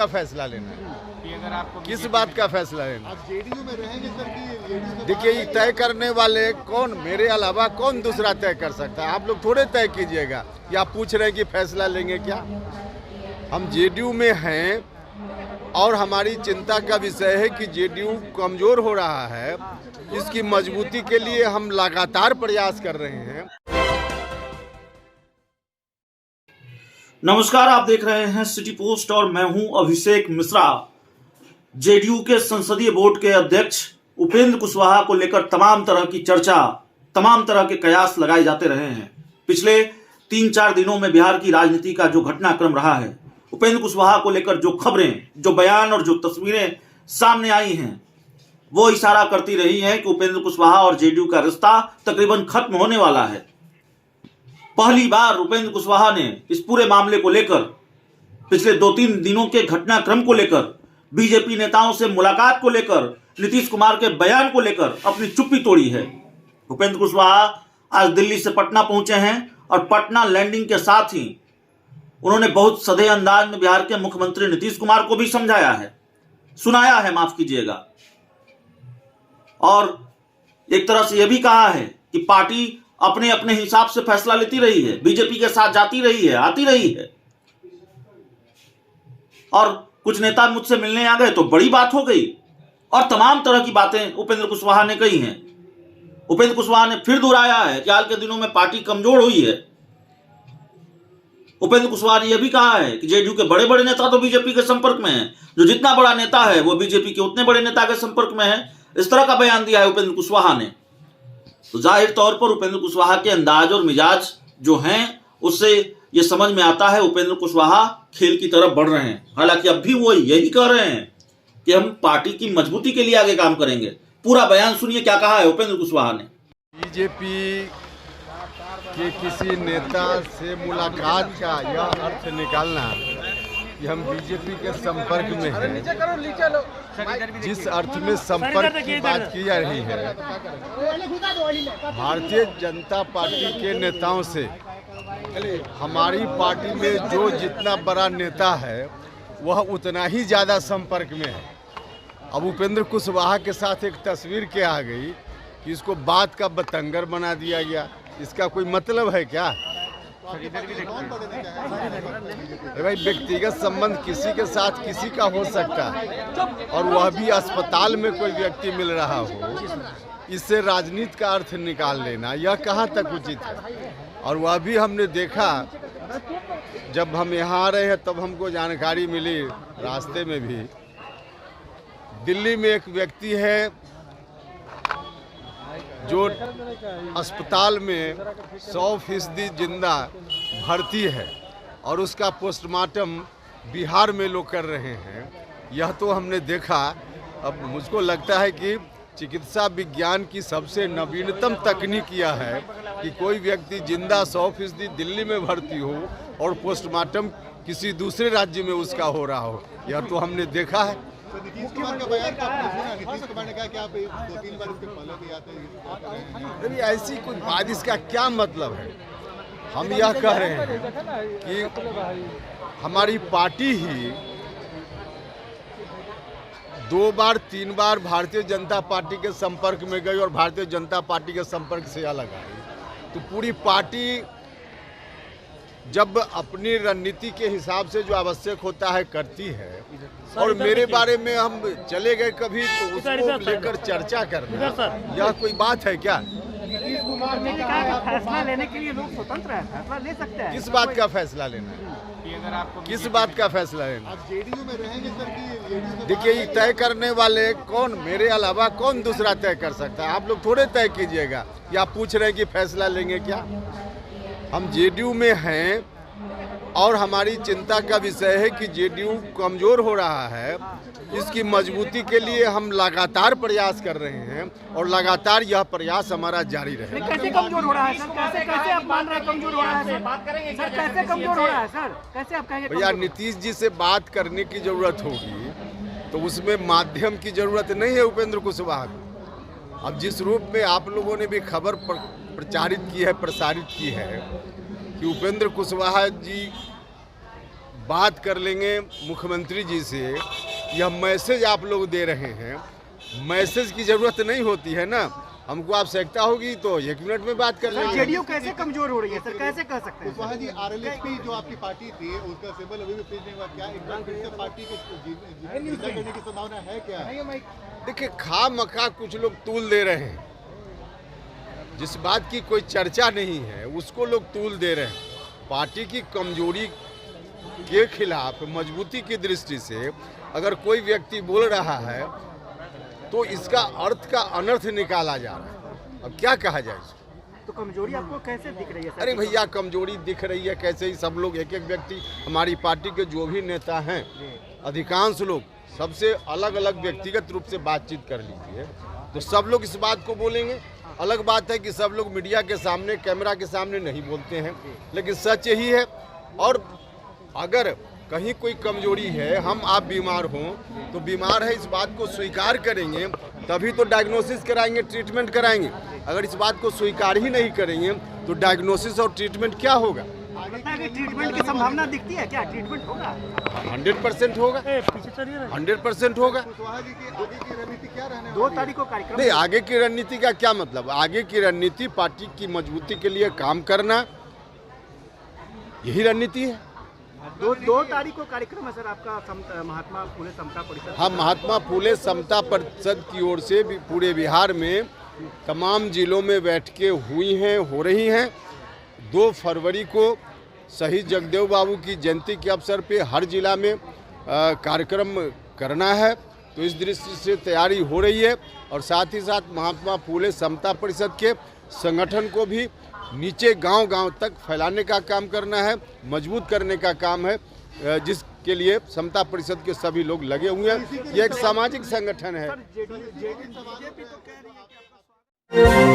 का फैसला लेना है कि अगर आपको किस बात का फैसला लेना है? आप जेडीयू में रहेंगे सर कि देखिए, ये तय करने वाले कौन, मेरे अलावा कौन दूसरा तय कर सकता है? आप लोग थोड़े तय कीजिएगा। या आप पूछ रहे हैं कि फैसला लेंगे क्या? हम जेडीयू में हैं और हमारी चिंता का विषय है कि जेडीयू कमजोर हो रहा है। इसकी मजबूती के लिए हम लगातार प्रयास कर रहे हैं। नमस्कार, आप देख रहे हैं सिटी पोस्ट और मैं हूं अभिषेक मिश्रा। जेडीयू के संसदीय बोर्ड के अध्यक्ष उपेंद्र कुशवाहा को लेकर तमाम तरह की चर्चा, तमाम तरह के कयास लगाए जाते रहे हैं। पिछले 3-4 दिनों में बिहार की राजनीति का जो घटनाक्रम रहा है, उपेंद्र कुशवाहा को लेकर जो खबरें, जो बयान और जो तस्वीरें सामने आई हैं, वो इशारा करती रही हैं कि उपेंद्र कुशवाहा और जेडीयू का रिश्ता तकरीबन खत्म होने वाला है। पहली बार उपेंद्र कुशवाहा ने इस पूरे मामले को लेकर, पिछले 2-3 दिनों के घटनाक्रम को लेकर, बीजेपी नेताओं से मुलाकात को लेकर, नीतीश कुमार के बयान को लेकर अपनी चुप्पी तोड़ी है। उपेंद्र कुशवाहा आज दिल्ली से पटना पहुंचे हैं और पटना लैंडिंग के साथ ही उन्होंने बहुत सधे अंदाज में बिहार के मुख्यमंत्री नीतीश कुमार को भी समझाया है, सुनाया है, माफ कीजिएगा, और एक तरह से यह भी कहा है कि पार्टी अपने अपने हिसाब से फैसला लेती रही है, बीजेपी के साथ जाती रही है, आती रही है। और कुछ नेता मुझसे मिलने आ गए तो बड़ी बात हो गई, और तमाम तरह की बातें उपेंद्र कुशवाहा ने कही हैं। उपेंद्र कुशवाहा ने फिर दोहराया है कि हाल के दिनों में पार्टी कमजोर हुई है। उपेंद्र कुशवाहा ने यह भी कहा है कि जेडीयू के बड़े बड़े नेता तो बीजेपी के संपर्क में हैं, जो जितना बड़ा नेता है वो बीजेपी के उतने बड़े नेता के संपर्क में है। इस तरह का बयान दिया है उपेंद्र कुशवाहा ने। तो जाहिर तौर पर उपेंद्र कुशवाहा के अंदाज और मिजाज जो हैं, उससे ये समझ में आता है उपेंद्र कुशवाहा खेल की तरफ बढ़ रहे हैं। हालांकि अब भी वो यही कह रहे हैं कि हम पार्टी की मजबूती के लिए आगे काम करेंगे। पूरा बयान सुनिए क्या कहा है उपेंद्र कुशवाहा ने। बीजेपी के किसी नेता से मुलाकात का यह अर्थ निकालना कि हम बीजेपी के संपर्क में हैं, जिस अर्थ में संपर्क की बात की जा रही है, भारतीय जनता पार्टी के नेताओं से हमारी पार्टी में जो जितना बड़ा नेता है वह उतना ही ज़्यादा संपर्क में है। अब उपेंद्र कुशवाहा के साथ एक तस्वीर क्या आ गई कि इसको बात का बतंगर बना दिया गया। इसका कोई मतलब है क्या? अरे भाई, व्यक्तिगत संबंध किसी के साथ किसी का हो सकता है, और वह भी अस्पताल में कोई व्यक्ति मिल रहा हो, इससे राजनीति का अर्थ निकाल लेना यह कहाँ तक उचित है? और वह भी हमने देखा, जब हम यहाँ आ रहे हैं तब हमको जानकारी मिली रास्ते में भी, दिल्ली में एक व्यक्ति है जो अस्पताल में 100% जिंदा भर्ती है और उसका पोस्टमार्टम बिहार में लोग कर रहे हैं। यह तो हमने देखा। अब मुझको लगता है कि चिकित्सा विज्ञान की सबसे नवीनतम तकनीक यह है कि कोई व्यक्ति जिंदा 100% दिल्ली में भर्ती हो और पोस्टमार्टम किसी दूसरे राज्य में उसका हो रहा हो। यह तो हमने देखा है। नीतीश कुमार का बयान तो आपने सुना। नीतीश कुमार ने कहा कि आप 2-3 बार इसके पहले भी आते हैं। अभी ऐसी कोई बात, इसका क्या मतलब है? हम यह कह रहे हैं कि हमारी पार्टी ही 2 बार 3 बार भारतीय जनता पार्टी के संपर्क में गई और भारतीय जनता पार्टी के संपर्क से अलग आई। तो पूरी पार्टी जब अपनी रणनीति के हिसाब से जो आवश्यक होता है करती है, और मेरे बारे में हम चले गए कभी तो उसको लेकर चर्चा करना यह कोई बात है क्या? नीतीश कुमार ने कहा कि फैसला लेने के लिए लोग स्वतंत्र हैं, फैसला ले सकते हैं। किस बात का फैसला लेना है? कि अगर आपको किस बात का फैसला लेना? आप जेडीयू में रहेंगे सर कि जेडीयू से देखिए, ये तय करने वाले कौन, मेरे अलावा कौन दूसरा तय कर सकता है? आप लोग थोड़े तय कीजिएगा। या आप पूछ रहे हैं कि फैसला लेंगे क्या? हम जेडीयू में हैं और हमारी चिंता का विषय है कि जेडीयू कमजोर हो रहा है। इसकी मजबूती के लिए हम लगातार प्रयास कर रहे हैं और लगातार यह प्रयास हमारा जारी रहेगा। कैसे कमजोर हो रहा है सर? कैसे आप मान रहे हैं कमजोर हो रहा है सर? बात करेंगे सर, कैसे कमजोर हो रहा है सर? कैसे आप कहेंगे? भैया, नीतीश जी से बात करने की जरूरत होगी तो उसमें माध्यम की जरूरत नहीं है उपेंद्र कुशवाहा को। अब जिस रूप में आप लोगों ने भी खबर प्रचारित की है, प्रसारित की है कि उपेंद्र कुशवाहा जी बात कर लेंगे मुख्यमंत्री जी से। यह मैसेज आप लोग दे रहे हैं, मैसेज की ज़रूरत नहीं होती है ना, हमको आवश्यकता होगी तो 1 मिनट में बात कर लेंगे। जेडीयू कैसे कमजोर हो रही है सर, कैसे कह सकते हैं? कुशवाहा जी, आरएलएसपी जो आपकी पार्टी थी उसका सिंबल अभी भी पेश नहीं हुआ, क्या एक बार फिर से पार्टी को जिंदा करने की संभावना है क्या? देखिए, खामखा कुछ लोग तूल दे रहे हैं, जिस बात की कोई चर्चा नहीं है उसको लोग तूल दे रहे हैं। पार्टी की कमजोरी के खिलाफ मजबूती की दृष्टि से अगर कोई व्यक्ति बोल रहा है तो इसका अर्थ का अनर्थ निकाला जा रहा है। अब क्या कहा जाए इसको? तो कमजोरी आपको कैसे दिख रही है सर? अरे भैया, कमजोरी दिख रही है कैसे? ही सब लोग एक एक व्यक्ति, हमारी पार्टी के जो भी नेता हैं, अधिकांश लोग सबसे अलग अलग व्यक्तिगत रूप से बातचीत कर लीजिए तो सब लोग इस बात को बोलेंगे। अलग बात है कि सब लोग मीडिया के सामने, कैमरा के सामने नहीं बोलते हैं, लेकिन सच यही है। और अगर कहीं कोई कमजोरी है, हम आप बीमार हों तो बीमार है इस बात को स्वीकार करेंगे तभी तो डायग्नोसिस कराएंगे, ट्रीटमेंट कराएंगे। अगर इस बात को स्वीकार ही नहीं करेंगे तो डायग्नोसिस और ट्रीटमेंट क्या होगा? ट्रीटमेंट की संभावना दिखती है क्या? ट्रीटमेंट होगा? 100% होगा, 100% होगा। कुशवाहा जी की आगे की रणनीति क्या रहने 2 तारीख को कार्यक्रम। नहीं, आगे की रणनीति का क्या मतलब? आगे की रणनीति पार्टी की मजबूती के लिए काम करना, यही रणनीति है। 2 तारीख को कार्यक्रम है सर आपका महात्मा फुले समता परिषद। हाँ, महात्मा फुले समता परिषद की ओर से भी पूरे बिहार में तमाम जिलों में बैठकें हुई हैं, हो रही हैं। 2 फरवरी को शहीद जगदेव बाबू की जयंती के अवसर पे हर जिला में कार्यक्रम करना है, तो इस दृष्टि से तैयारी हो रही है। और साथ ही साथ महात्मा फुले समता परिषद के संगठन को भी नीचे गांव-गांव तक फैलाने का काम करना है, मजबूत करने का काम है, जिसके लिए समता परिषद के सभी लोग लगे हुए हैं। ये एक सामाजिक संगठन है। सर जेडीयू बीजेपी तो कह रही है कि